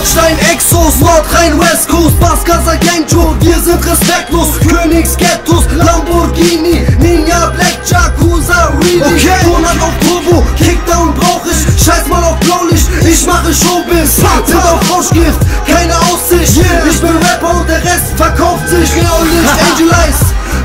Bordstein, Exos, Nordrhein, West Coast, Baskasa, Gangjo, wir sind respektlos. Königsghettos, Lamborghini, Ninja, Blackjack, Husa, Reedy. Okay. Monat auf Turbo, Kickdown brauch ich, scheiß mal auf Blaulicht, ich mache Showbiz. Sind auf Rauschgift, keine Aussicht, ich bin Rapper und der Rest verkauft sich. Neonlicht, Angel Eyes,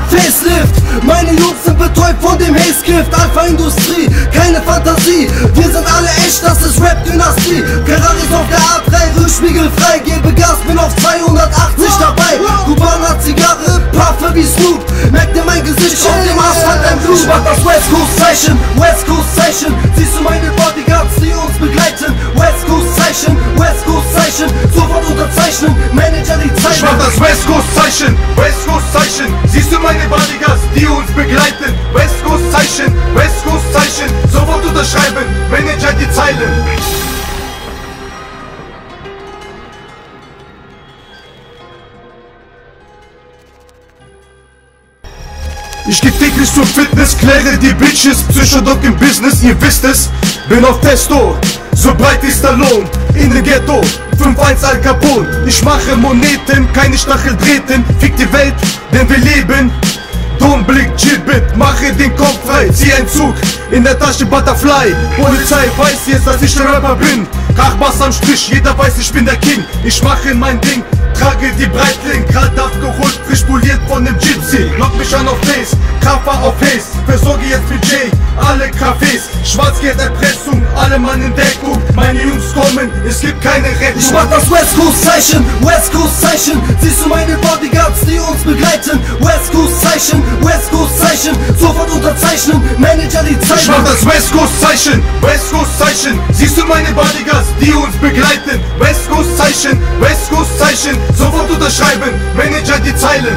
Facelift, meine Jungs sind betäubt von dem Haze-Gift. Alpha Industrie, keine Fantasie, wir sind alle echt, das ist Rap-Dynastie. Ferraris auf der A3, Rückspiegel frei, gebe Gas, bin auf 280 dabei. Kubaner Zigarre, Puffe wie Snoop, merkt dir mein Gesicht auf dem Asphalt ein Blut. Ich mach das West Coast Zeichen, West Coast Zeichen, siehst du meine Bodyguards, die uns begleiten. West Coast Zeichen, West Coast Zeichen, sofort unterzeichnen, Manager die Zeichen. Ich mach das West Coast Zeichen, West Coast Zeichen, siehst du meine Bodyguards, die uns begleiten. West Coast Zeichen, West Coast Zeichen, sofort unterschreiben, Manager die Zeilen. Ich geh täglich zum Fitness, kläre die Bitches, Psychodoc im Business, ihr wisst es. Bin auf Testo, so breit wie Stallone, in den Ghetto, 5-1 Al Capone. Ich mache Moneten, keine Stacheldrähten, fick die Welt, denn wir leben. Domblick, Chillbit, mache den Kopf frei, zieh ein Zug, in der Tasche Butterfly. Polizei weiß jetzt, dass ich der Rapper bin. Krachbass am Strich, jeder weiß, ich bin der King. Ich mache mein Ding, trage die Breitling, grad abgeholt, frisch poliert von dem Gypsy. Lock mich an auf Face, Kaffer auf Haze, versorge jetzt Budget, alle Cafés. Schwarzgeld-Erpressung, alle Mann in Deckung, meine Jungs kommen, es gibt keine Rettung. Ich mach das West Coast Zeichen, West Coast Zeichen, siehst du meine Bodyguards, die uns begleiten. West Coast Zeichen, West Coast Zeichen, sofort unterzeichnen, Manager die Zeichen. Ich mach das West Coast Zeichen, West Coast Zeichen, siehst du meine Bodyguards, die uns begleiten. West Coast Zeichen, West Coast Zeichen, sofort unterschreiben, Manager die Zeilen.